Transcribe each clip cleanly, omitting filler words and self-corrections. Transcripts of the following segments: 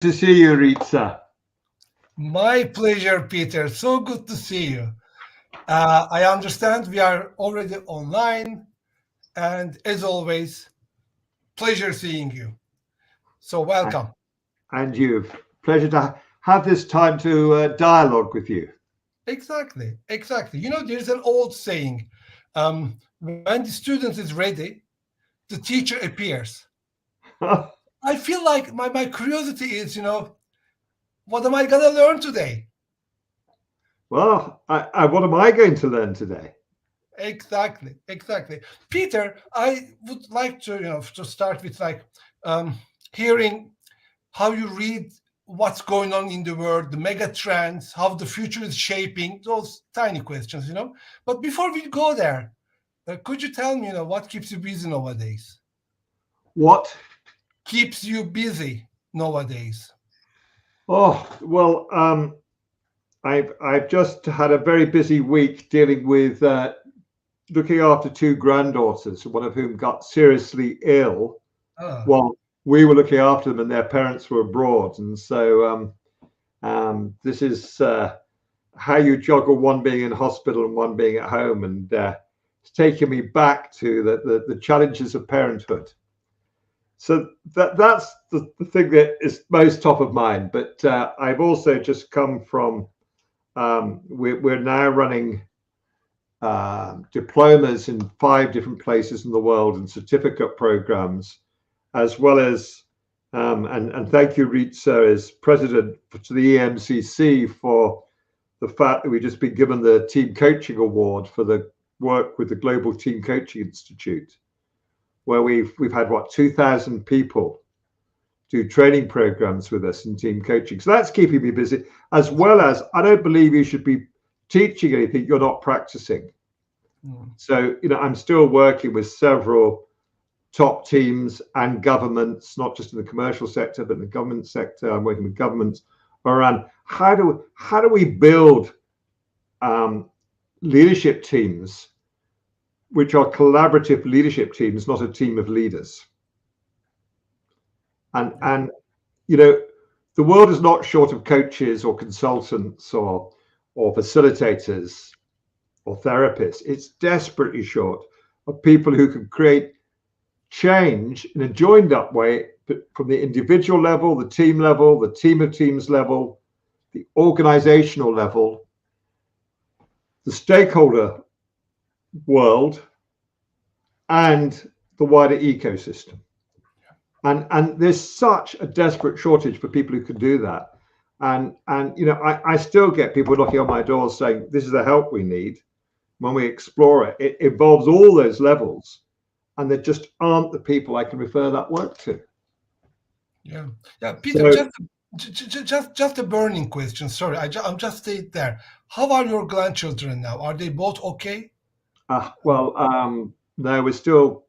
To see you, Ritza. My pleasure, Peter. So good to see you. I understand we are already online, and as always, pleasure seeing you. So, welcome. And you. Pleasure to have this time to dialogue with you. Exactly, exactly. There's an old saying when the student is ready, the teacher appears. I feel like my curiosity is, what am I going to learn today? Well, what am I going to learn today? Exactly, exactly. Peter, I would like to, to start with um, hearing how you read what's going on in the world, the mega trends, how the future is shaping, those tiny questions. But before we go there, could you tell me, what keeps you busy nowadays? What? Keeps you busy nowadays? Oh, well, I've just had a very busy week dealing with looking after two granddaughters, one of whom got seriously ill Ah, while we were looking after them and their parents were abroad. And so this is how you juggle one being in hospital and one being at home. And it's taken me back to the challenges of parenthood. So that's the thing that is most top of mind. But I've also just come from, we're now running diplomas in 5 different places in the world and certificate programs, as well as, and thank you, Ritza, as president to the EMCC for the fact that we've just been given the Team Coaching Award for the work with the Global Team Coaching Institute, where we've had 2,000 people do training programs with us in team coaching. So that's keeping me busy, as well as I don't believe you should be teaching anything you're not practicing. mm, So, I'm still working with several top teams and governments, not just in the commercial sector, but in the government sector. I'm working with governments around how do we build leadership teams, which are collaborative leadership teams, not a team of leaders. yeah. And you know, the world is not short of coaches or consultants or facilitators or therapists. It's desperately short of people who can create change in a joined up way, but from the individual level, the team level, the team of teams level, the organizational level, the stakeholder world, and the wider ecosystem. And there's such a desperate shortage for people who can do that. And I still get people knocking on my door saying, this is the help we need. When we explore it, it involves all those levels, and there just aren't the people I can refer that work to. Yeah, yeah, Peter. So, Just a burning question. Sorry, I'm just stayed there. How are your grandchildren now? Are they both okay? no, we're still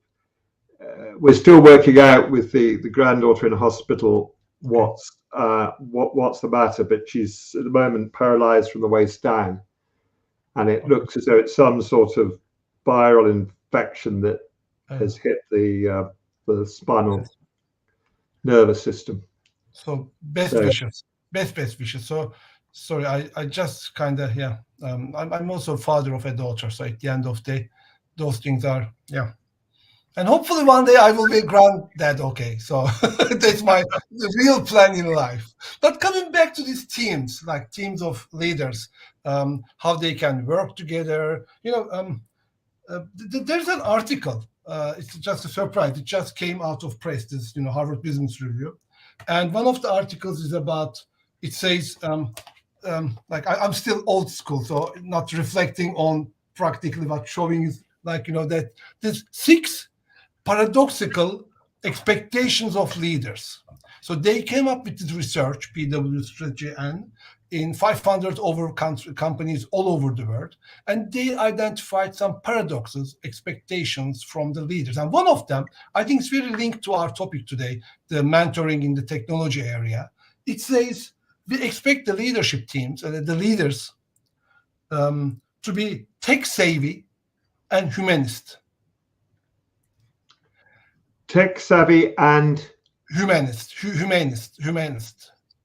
working out with the granddaughter in hospital Okay. what's the matter, but she's at the moment paralyzed from the waist down, and it Okay. looks as though it's some sort of viral infection that Uh, has hit the spinal yes. nervous system. So best So wishes, best wishes. So sorry, I just kind of yeah. I'm also father of a daughter. So at the end of the day, those things are yeah. And hopefully one day I will be a granddad. Okay, so that's my the real plan in life. But coming back to these teams, like teams of leaders, how they can work together. There's an article. It's just a surprise. It just came out of press. This, Harvard Business Review, and one of the articles is about. It says, like I'm still old school, so not reflecting on practically what showing is like that there's 6 paradoxical expectations of leaders. So they came up with this research, PW strategy, and in 500 over companies all over the world, and they identified some paradoxes, expectations from the leaders. And one of them, I think, is very linked to our topic today, the mentoring in the technology area. It says we expect the leadership teams, the leaders, to be tech savvy and humanist. tech savvy and Humanist.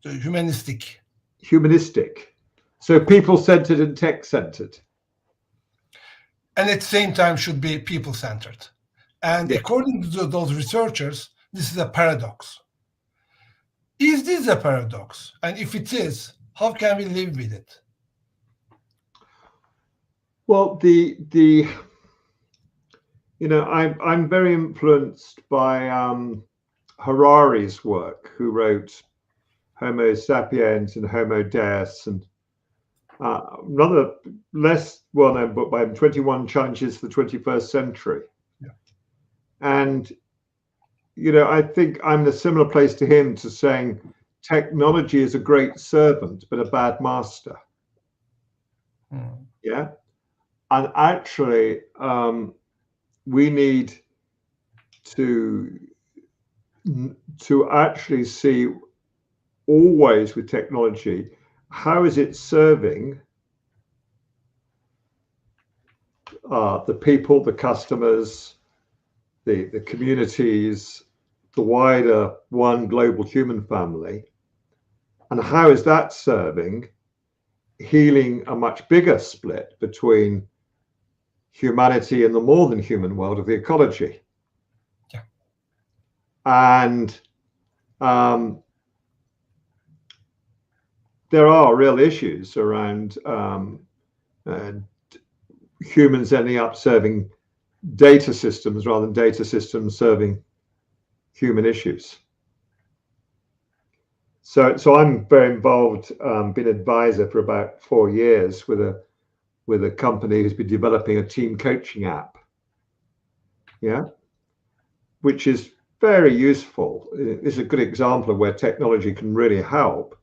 humanistic. Humanistic. So people-centered and tech-centered. And at the same time should be people-centered. And Yeah. according to those researchers, this is a paradox. Is this a paradox? And if it is, how can we live with it? Well, I'm very influenced by Harari's work, who wrote Homo sapiens and Homo Deus, and another less well-known book by him, 21 Challenges for the 21st Century. Yeah. And, I think I'm in a similar place to him, to saying technology is a great servant, but a bad master. Yeah. And actually, we need to actually see always with technology, how is it serving the people, the customers, the communities, the wider one global human family, and how is that serving healing a much bigger split between humanity and the more than human world of the ecology. Yeah. And there are real issues around humans ending up serving data systems rather than data systems serving human issues. So I'm very involved, been an advisor for about 4 years with a company who's been developing a team coaching app, which is very useful. It's a good example of where technology can really help,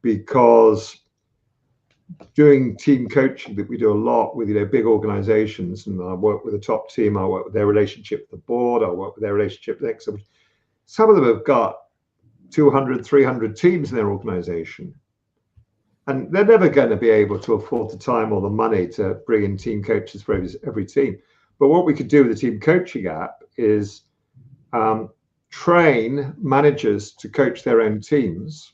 because doing team coaching that we do a lot with big organizations, and I work with the top team, I work with their relationship with the board, I work with their relationship with Excel. Some of them have got 200, 300 teams in their organization, and they're never going to be able to afford the time or the money to bring in team coaches for every team. But what we could do with the team coaching app is train managers to coach their own teams,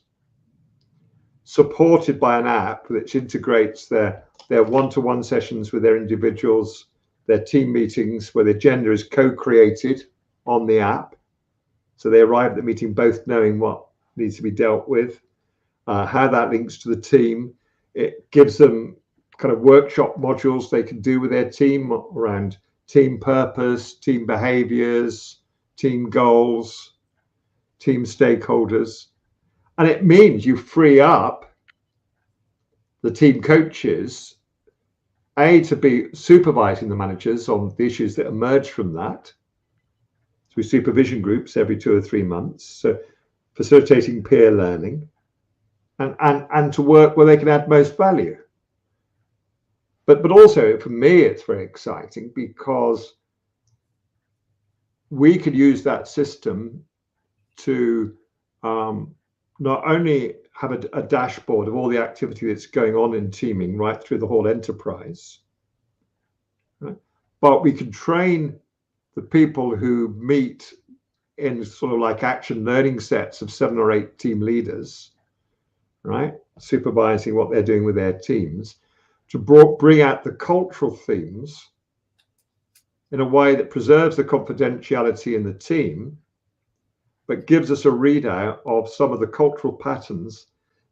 supported by an app which integrates their one-to-one sessions with their individuals, their team meetings where the agenda is co-created on the app. So they arrive at the meeting both knowing what needs to be dealt with, how that links to the team. It gives them kind of workshop modules they can do with their team around team purpose, team behaviors, team goals, team stakeholders. And it means you free up the team coaches, to be supervising the managers on the issues that emerge from that, through supervision groups every 2 or 3 months, so facilitating peer learning, and to work where they can add most value. But also for me, it's very exciting because we could use that system to not only have a dashboard of all the activity that's going on in teaming right through the whole enterprise, right? But we can train the people who meet in sort of like action learning sets of 7 or 8 team leaders, right? Supervising what they're doing with their teams, to bring out the cultural themes in a way that preserves the confidentiality in the team, but gives us a readout of some of the cultural patterns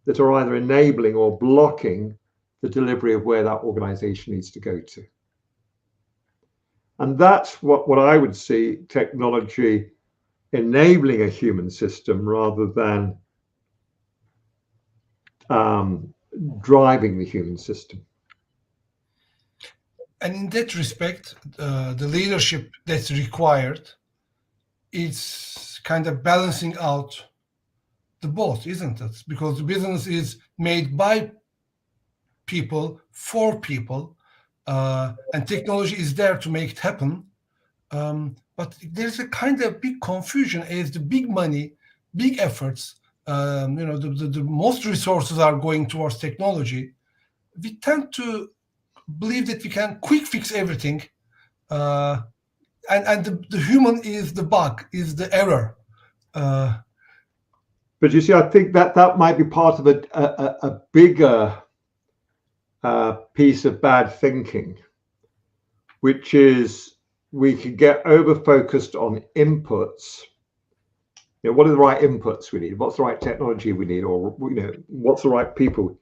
that are either enabling or blocking the delivery of where that organization needs to go to. And that's what I would see technology enabling a human system rather than driving the human system. And in that respect, the leadership that's required is kind of balancing out the both, isn't it? Because the business is made by people for people, and technology is there to make it happen. But there's a kind of big confusion as the big money, big efforts, the most resources are going towards technology. We tend to believe that we can quick fix everything, and the human is the bug, is the error. But you see, I think that might be part of a bigger piece of bad thinking, which is we can get over-focused on inputs. You know, what are the right inputs we need? What's the right technology we need? Or, you know, what's the right people?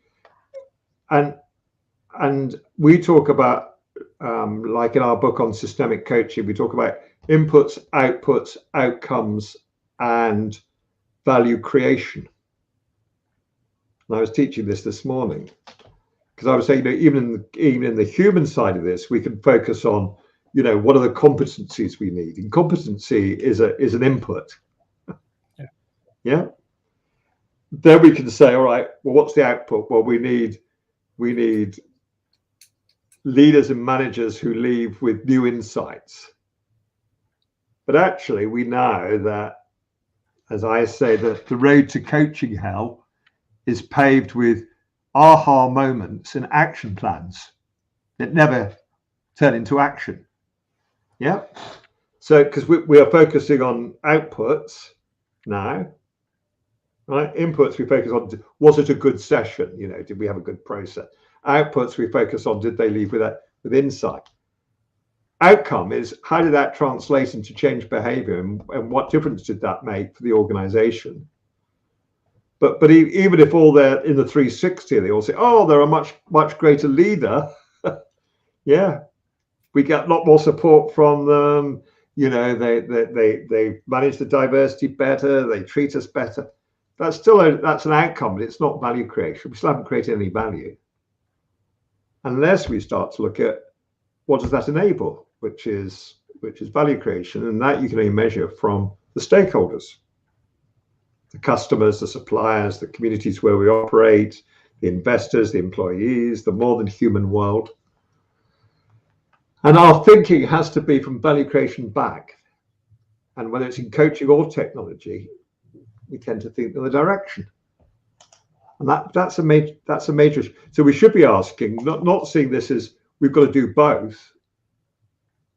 And we talk about, like in our book on systemic coaching, we talk about inputs, outputs, outcomes, and value creation. And I was teaching this morning because I was saying, you know, even in the human side of this, we can focus on, you know, what are the competencies we need. And competency is an input. Yeah. Then we can say, all right, well, what's the output? Well, we need leaders and managers who leave with new insights. But actually, we know that, as I say, that the road to coaching hell is paved with aha moments and action plans that never turn into action. Yeah. So, because we are focusing on outputs now, right? Inputs we focus on, was it a good session? You know, did we have a good process? Outputs we focus on, did they leave with insight? Outcome is, how did that translate into change behavior, and what difference did that make for the organization? But even if all they're in the 360, they all say, oh, they're a much greater leader. Yeah, we get a lot more support from them. You know, they manage the diversity better, they treat us better. That's an outcome, but it's not value creation. We still haven't created any value unless we start to look at what does that enable, which is value creation, and that you can only measure from the stakeholders, the customers, the suppliers, the communities where we operate, the investors, the employees, the more than human world. And our thinking has to be from value creation back. And whether it's in coaching or technology, we tend to think in the direction. And that's a major issue. So we should be asking, not seeing this as we've got to do both,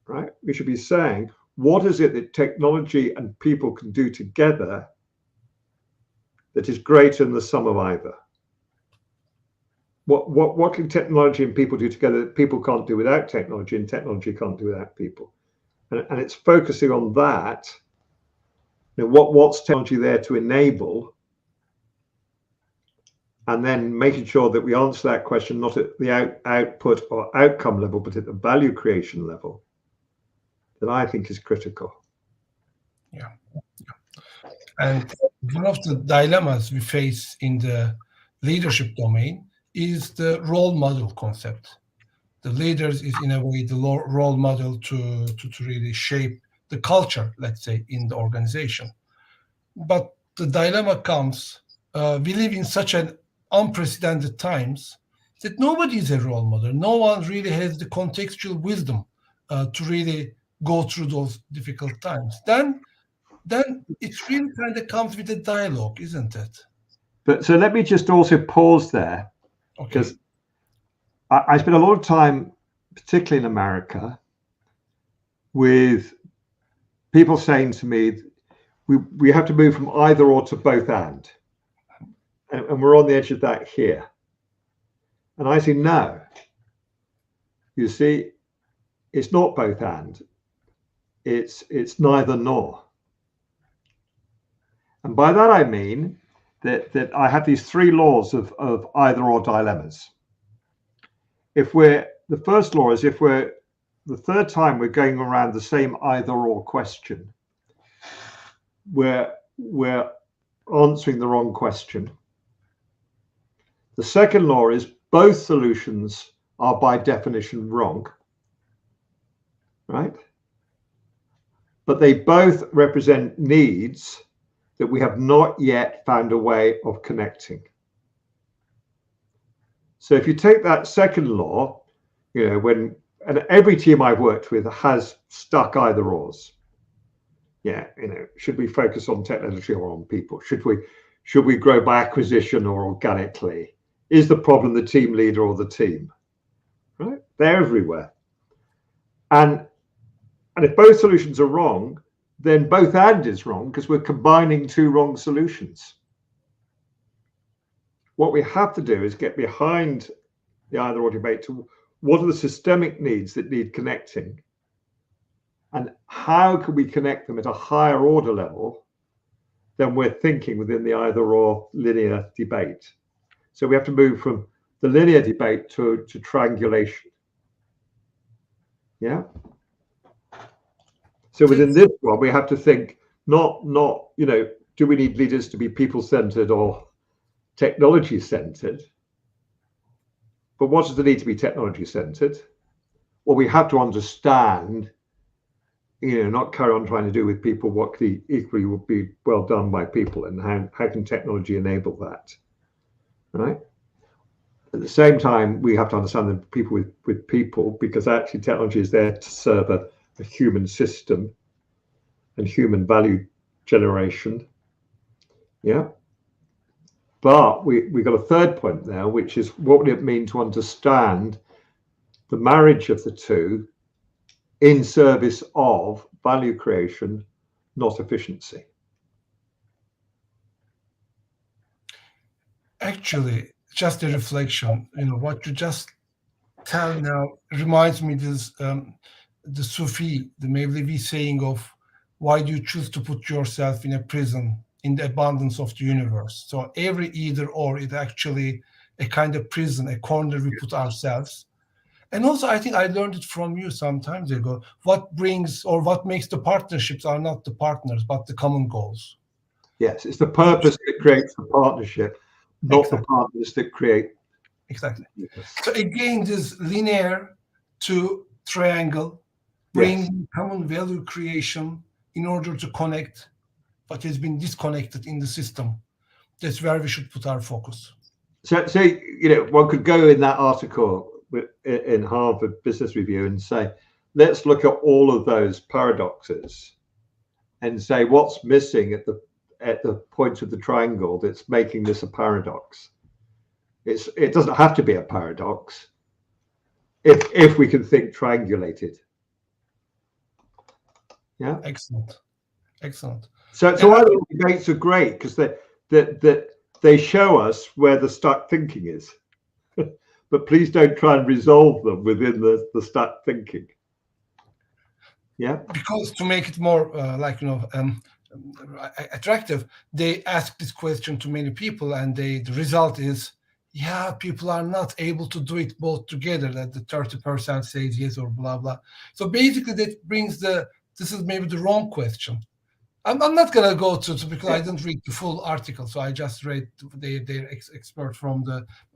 right? We should be saying, what is it that technology and people can do together that is greater than the sum of either? What can technology and people do together that people can't do without technology, and technology can't do without people? And it's focusing on that. You know, what's technology there to enable, and then making sure that we answer that question not at the output or outcome level, but at the value creation level, that I think is critical. Yeah. And one of the dilemmas we face in the leadership domain is the role model concept. The leaders is in a way the role model to really shape the culture, let's say, in the organization. But the dilemma comes, we live in such an unprecedented times that nobody is a role model. No one really has the contextual wisdom to really go through those difficult times. Then it really kind of comes with a dialogue, isn't it? But so let me just also pause there, because I spent a lot of time, particularly in America, with people saying to me, we have to move from either or to both and we're on the edge of that here. And I say, no, you see, it's not both and, it's neither nor. And by that I mean that I have these three laws of either or dilemmas. The first law is, if we're the third time we're going around the same either or question, we're answering the wrong question. The second law is both solutions are by definition wrong, right? But they both represent needs that we have not yet found a way of connecting. So if you take that second law, you know, and every team I've worked with has stuck either ors. Yeah, you know, should we focus on technology or on people? Should we grow by acquisition or organically? Is the problem the team leader or the team? Right? They're everywhere. And if both solutions are wrong, then both and is wrong, because we're combining two wrong solutions. what we have to do is get behind the either or debate to what are the systemic needs that need connecting, and how can we connect them at a higher order level than we're thinking within the either or linear debate. So we have to move from the linear debate to triangulation. Yeah. So within this one, we have to think not do we need leaders to be people-centered or technology-centered? But what does it need to be technology-centered? Well, we have to understand, not carry on trying to do with people what equally would be well done by people, and how can technology enable that, right? At the same time, we have to understand that people with people, because actually technology is there to serve a human system and human value generation. Yeah. But we got a third point there, which is what would it mean to understand the marriage of the two in service of value creation, not efficiency. Actually, just a reflection, what you just tell now reminds me this, the Sufi, the Mevlevi saying of, why do you choose to put yourself in a prison in the abundance of the universe? So every either or is actually a kind of prison, a corner we put ourselves. And also, I think I learned it from you some time ago. What makes the partnerships are not the partners, but the common goals. Yes, it's the purpose that creates the partnership, not the partners that create. Exactly. So again, this linear to triangle, bring common value creation in order to connect what has been disconnected in the system. That's where we should put our focus. So one could go in that article in Harvard Business Review and say, let's look at all of those paradoxes and say what's missing at the point of the triangle that's making this a paradox. It doesn't have to be a paradox if we can think triangulated. Yeah. Excellent. So either debates are great because they show us where the stuck thinking is. But please don't try and resolve them within the stuck thinking. Yeah. Because to make it more attractive, they ask this question to many people, and the result is, people are not able to do it both together. That the 30% says yes or blah blah. So basically, that brings this is maybe the wrong question. I'm not gonna go to because I didn't read the full article, so I just read their expert from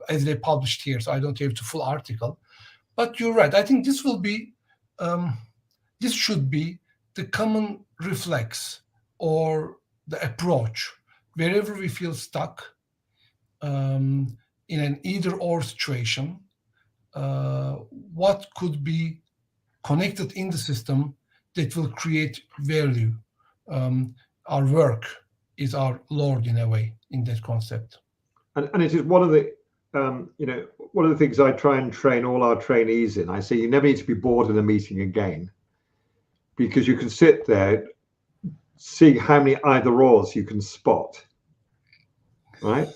as they published here, so I don't have the full article. But you're right. I think this will be, this should be the common reflex or the approach wherever we feel stuck in an either-or situation. What could be connected in the system that will create value? Our work is our Lord in a way in that concept. And it is one of the things I try and train all our trainees in. I say you never need to be bored in a meeting again, because you can sit there, see how many either ors you can spot, right?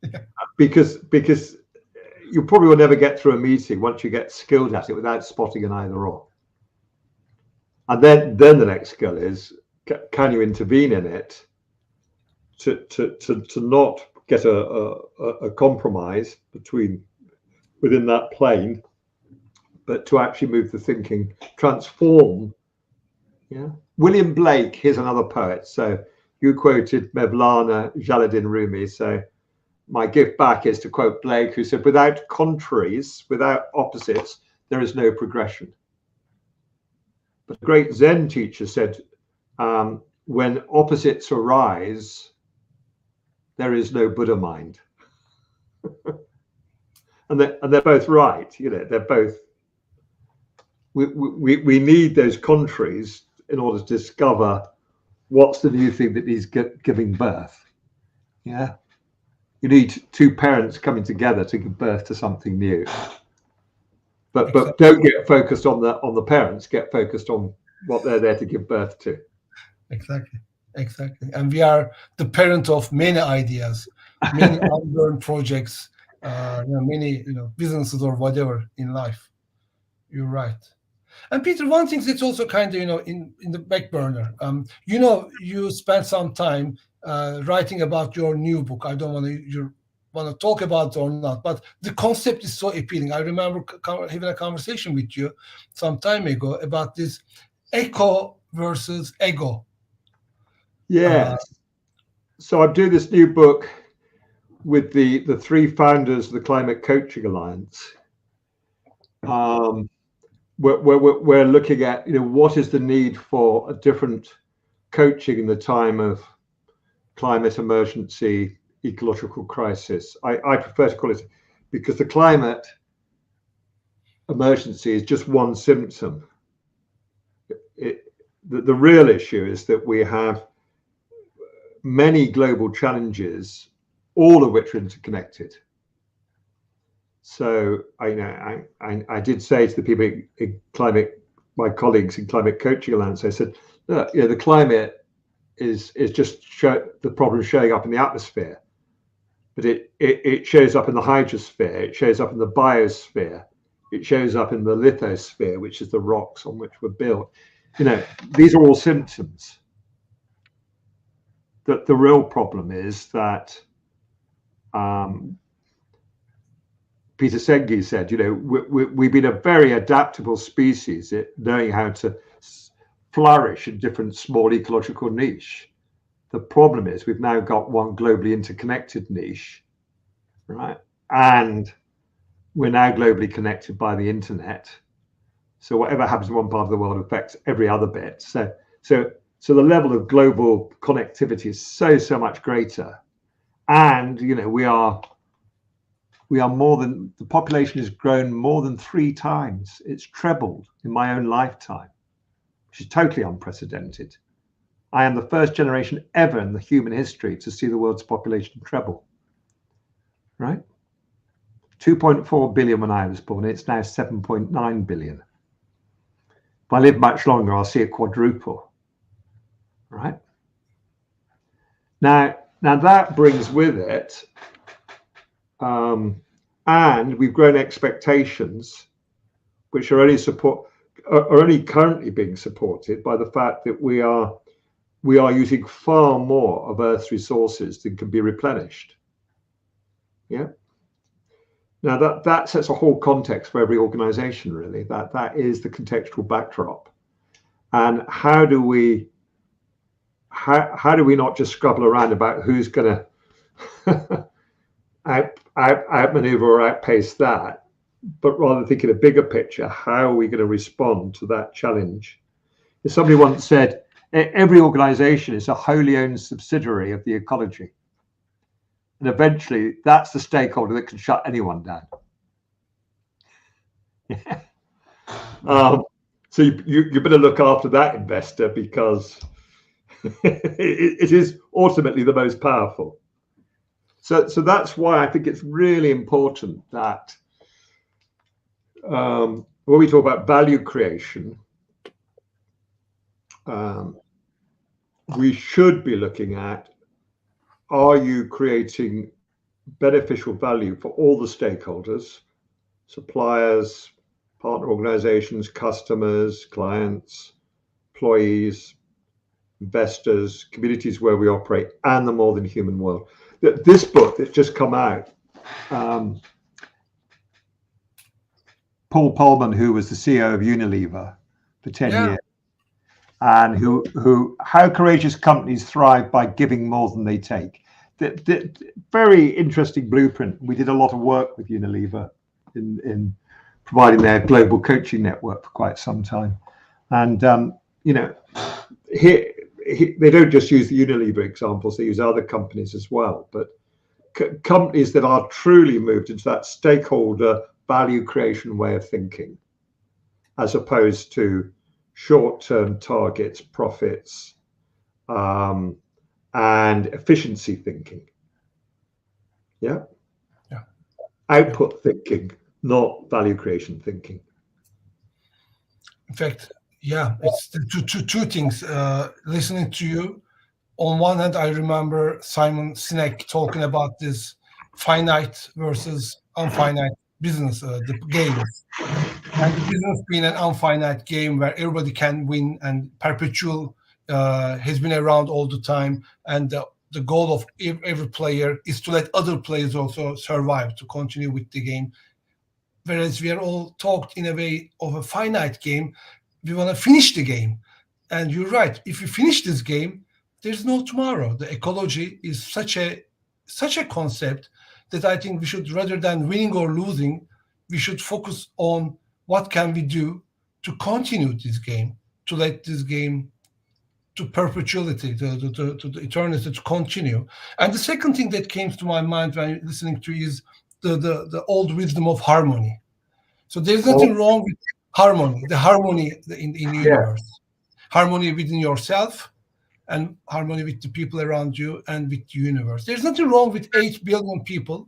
Yeah. Because you probably will never get through a meeting once you get skilled at it without spotting an either or. And then the next skill is, can you intervene in it to not get a compromise within that plane, but to actually move the thinking, transform. Yeah. William Blake, here's another poet. So you quoted Mevlana Jalaluddin Rumi. So my gift back is to quote Blake, who said, without contraries, without opposites, there is no progression. But the great Zen teacher said, when opposites arise, there is no Buddha mind. and they're both right. They're both. We need those contraries in order to discover what's the new thing that needs giving birth. Yeah, you need two parents coming together to give birth to something new. But don't get focused on the parents. Get focused on what they're there to give birth to. Exactly. And we are the parent of many ideas. many unlearned projects, many businesses or whatever in life. You're right. And Peter, one thing that's also kind of in the back burner. You spent some time writing about your new book. I don't want to talk about it or not, but the concept is so appealing. I remember having a conversation with you some time ago about this echo versus ego. Yes. So I'm doing this new book with the three founders of the Climate Coaching Alliance. We're looking at what is the need for a different coaching in the time of climate emergency, ecological crisis. I prefer to call it, because the climate emergency is just one symptom. The real issue is that we have many global challenges, all of which are interconnected. So I did say to the people in climate, my colleagues in Climate Coaching Alliance, I said, look, the climate is just the problem showing up in the atmosphere, but it shows up in the hydrosphere, it shows up in the biosphere, it shows up in the lithosphere, which is the rocks on which we're built. These are all symptoms. That the real problem is that Peter Senge said, we've been a very adaptable species at knowing how to flourish in different small ecological niche. The problem is we've now got one globally interconnected niche, right? And we're now globally connected by the internet. So whatever happens in one part of the world affects every other bit. So the level of global connectivity is so much greater. And, we are more than, the population has grown more than 3 times. It's trebled in my own lifetime, which is totally unprecedented. I am the first generation ever in the human history to see the world's population treble, right? 2.4 billion when I was born, it's now 7.9 billion. If I live much longer, I'll see it quadruple, right? Now that brings with it, and we've grown expectations, which are only currently being supported by the fact that we are using far more of Earth's resources than can be replenished. Yeah. Now that sets a whole context for every organization, really. That is the contextual backdrop. And how do we not just scrabble around about who's going to outmaneuver or outpace that, but rather think in a bigger picture, how are we going to respond to that challenge? As somebody once said, every organization is a wholly owned subsidiary of the ecology. And eventually, that's the stakeholder that can shut anyone down. Yeah. So you better look after that investor, because it is ultimately the most powerful. So that's why I think it's really important that when we talk about value creation, we should be looking at, are you creating beneficial value for all the stakeholders, suppliers, partner organizations, customers, clients, employees, investors, communities where we operate, and the more than human world. This book that's just come out, Paul Polman, who was the CEO of Unilever for 10 years, and how courageous companies thrive by giving more than they take. The very interesting blueprint. We did a lot of work with Unilever in providing their global coaching network for quite some time. And here they don't just use the Unilever examples; they use other companies as well. But companies that are truly moved into that stakeholder value creation way of thinking, as opposed to short-term targets, profits, and efficiency thinking. Yeah. Output thinking, not value creation thinking. In fact, it's the two things. Listening to you, on one hand, I remember Simon Sinek talking about this finite versus unfinite business, the games. And the business being an unfinite game where everybody can win and perpetual has been around all the time. And the goal of every player is to let other players also survive, to continue with the game. Whereas we are all taught in a way of a finite game, we want to finish the game. And you're right, if you finish this game, there's no tomorrow. The ecology is such a concept that I think we should, rather than winning or losing, we should focus on what can we do to continue this game, to let this game to perpetuity, to the eternity, to continue. And the second thing that came to my mind when listening to is the old wisdom of harmony. So there's nothing wrong with harmony, the harmony in the universe, harmony within yourself, and harmony with the people around you and with the universe. There's nothing wrong with 8 billion people.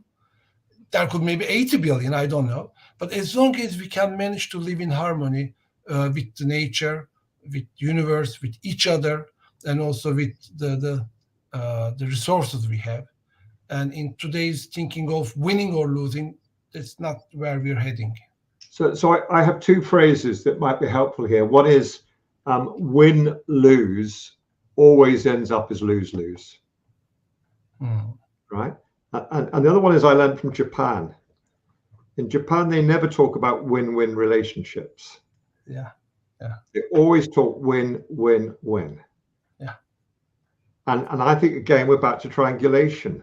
There could maybe 80 billion, I don't know. But as long as we can manage to live in harmony with the nature, with the universe, with each other, and also with the resources we have. And in today's thinking of winning or losing, that's not where we're heading. So I have two phrases that might be helpful here. One is win-lose always ends up as lose-lose, right? And the other one is I learned from Japan. In Japan, they never talk about win-win relationships. Yeah. They always talk win-win-win. Yeah. And I think, again, we're back to triangulation.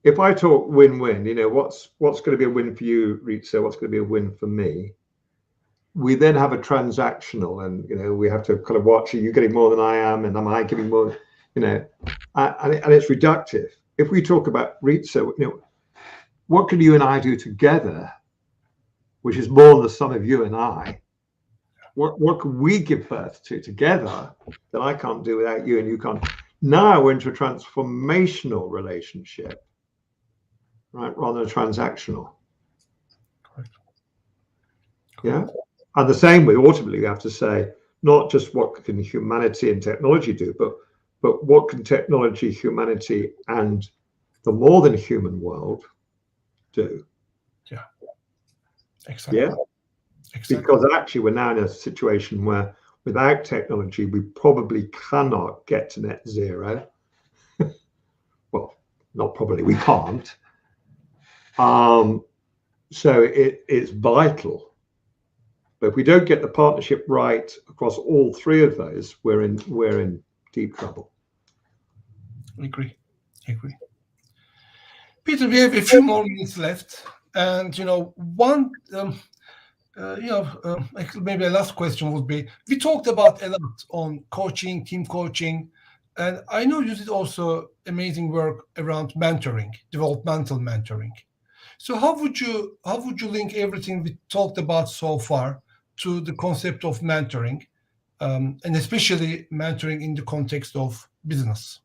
If I talk win-win, what's going to be a win for you, Ritsa? What's going to be a win for me? We then have a transactional, and we have to kind of watch, are you getting more than I am, and am I giving more? And it's reductive. If we talk about Ritsa, what can you and I do together, which is more than the sum of you and I? What can we give birth to together that I can't do without you and you can't? Now we're into a transformational relationship, right, rather than transactional. Correct. Yeah. And the same way, ultimately, we have to say, not just what can humanity and technology do, but what can technology, humanity, and the more than human world do? Yeah. Exactly. Yeah. Exactly. Because actually, we're now in a situation where without technology, we probably cannot get to net zero. Well, not probably, we can't. So it's vital. But if we don't get the partnership right across all three of those, we're in deep trouble. I agree. Peter, we have a few more minutes left, and one, maybe a last question would be: we talked about a lot on coaching, team coaching, and I know you did also amazing work around mentoring, developmental mentoring. So how would you link everything we talked about so far to the concept of mentoring, and especially mentoring in the context of business?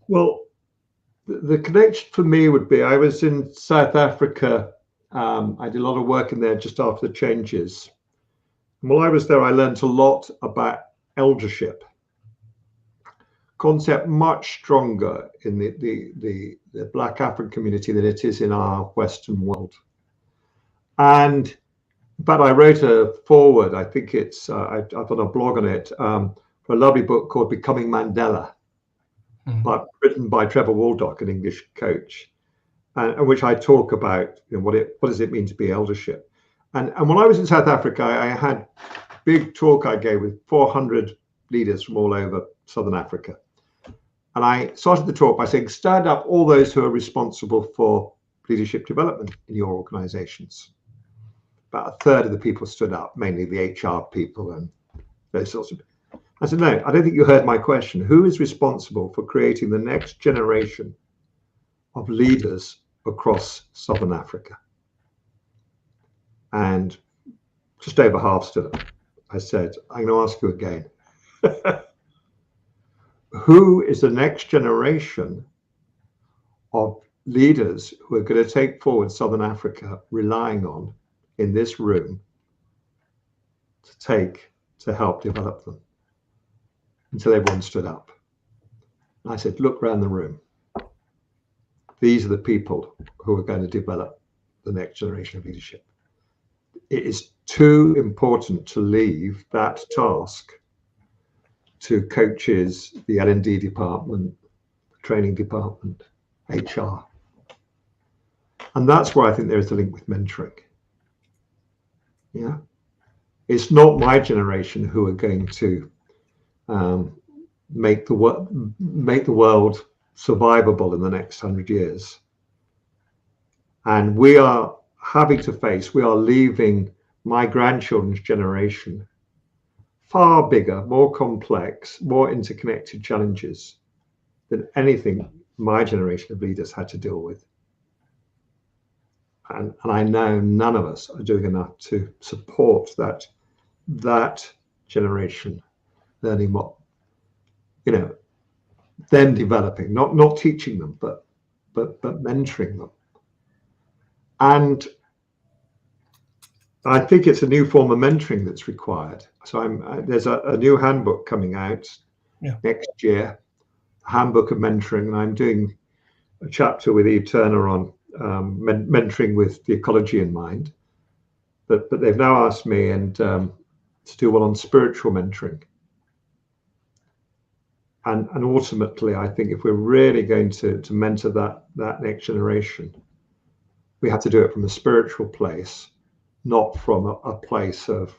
Well, the connection for me would be, I was in South Africa. I did a lot of work in there just after the changes. And while I was there, I learned a lot about eldership. Concept much stronger in the Black African community than it is in our Western world. And but I wrote a foreword, I think it's, I've done a blog on it, for a lovely book called Becoming Mandela, written by Trevor Waldock, an English coach, and which I talk about, what does it mean to be eldership. And when I was in South Africa, I had a big talk I gave with 400 leaders from all over Southern Africa. And I started the talk by saying, stand up all those who are responsible for leadership development in your organizations. About a third of the people stood up, mainly the HR people and those sorts of people. I said, no, I don't think you heard my question. Who is responsible for creating the next generation of leaders across Southern Africa? And just over half stood up. I said, I'm going to ask you again. Who is the next generation of leaders who are going to take forward Southern Africa, relying on in this room to help develop them? until everyone stood up. And I said, look around the room. These are the people who are going to develop the next generation of leadership. It is too important to leave that task to coaches, the L&D department, training department, HR. And that's where I think there is a link with mentoring. Yeah. It's not my generation who are going to make the world survivable in the next 100 years. And we are leaving my grandchildren's generation far bigger, more complex, more interconnected challenges than anything my generation of leaders had to deal with. And I know none of us are doing enough to support that generation learning what, them developing, not teaching them, but mentoring them. And I think it's a new form of mentoring that's required. So there's a new handbook coming out next year, a handbook of mentoring, and I'm doing a chapter with Eve Turner on mentoring with the ecology in mind. But they've now asked me to do one on spiritual mentoring. And ultimately, I think if we're really going to mentor that next generation, we have to do it from a spiritual place, not from a place of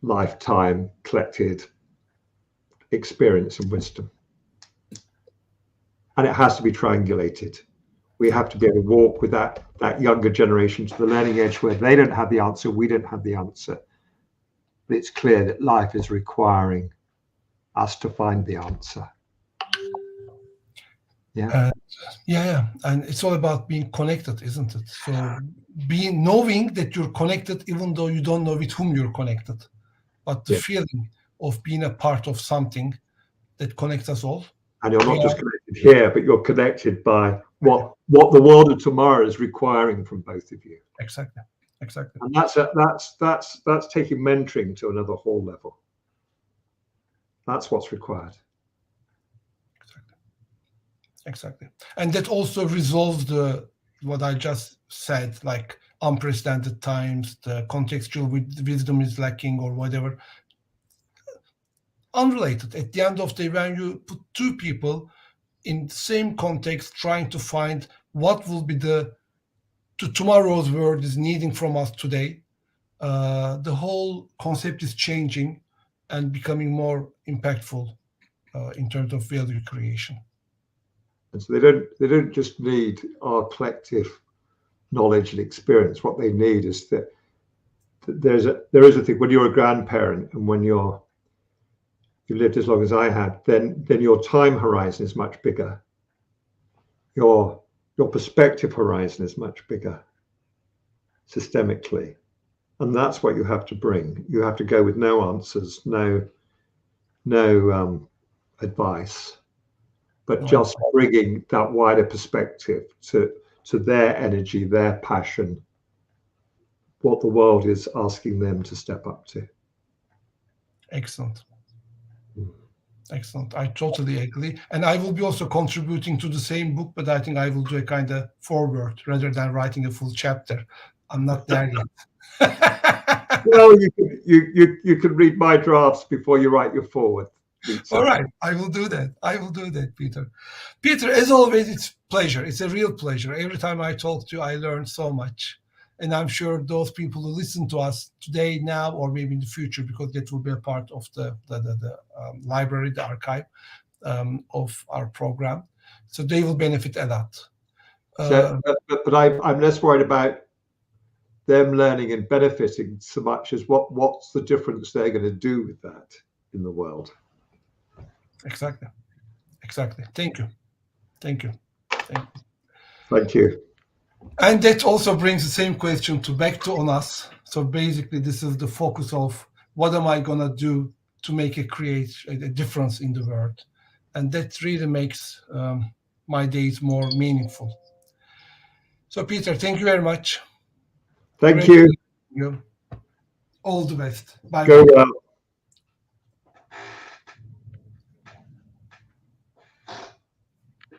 lifetime collected experience and wisdom. And it has to be triangulated. We have to be able to walk with that younger generation to the learning edge where they don't have the answer, we don't have the answer. But it's clear that life is requiring us to find the answer. Yeah. And it's all about being connected, isn't it? So knowing that you're connected, even though you don't know with whom you're connected, but the feeling of being a part of something that connects us all. And you're not just connected here, but you're connected by what the world of tomorrow is requiring from both of you. Exactly. And that's taking mentoring to another whole level. That's what's required. Exactly. And that also resolves what I just said, like unprecedented times, the contextual wisdom is lacking or whatever. Unrelated. At the end of the day, when you put two people in the same context, trying to find what will be tomorrow's world is needing from us today, the whole concept is changing and becoming more impactful in terms of value creation. And so they don't just need our collective knowledge and experience. What they need is that there is a thing when you're a grandparent and when you've lived as long as I have, then your time horizon is much bigger. Your perspective horizon is much bigger systemically. And that's what you have to bring. You have to go with no answers, no advice, but just bringing that wider perspective to their energy, their passion, what the world is asking them to step up to. Excellent. I totally agree. And I will be also contributing to the same book, but I think I will do a kind of foreword rather than writing a full chapter. I'm not there yet. Well, you can read my drafts before you write your foreword. All right, I will do that, Peter. Peter, as always, it's pleasure. It's a real pleasure. Every time I talk to you, I learn so much. And I'm sure those people who listen to us today, now, or maybe in the future, because that will be a part of the library, the archive of our program. So they will benefit a lot. But I'm less worried about them learning and benefiting so much as what's the difference they're going to do with that in the world. Exactly. Thank you. Thank you. And that also brings the same question back on us. So basically, this is the focus of what am I gonna do to create a difference in the world, and that really makes my days more meaningful. So, Peter, thank you very much. Thank you. All the best. Bye. Go well.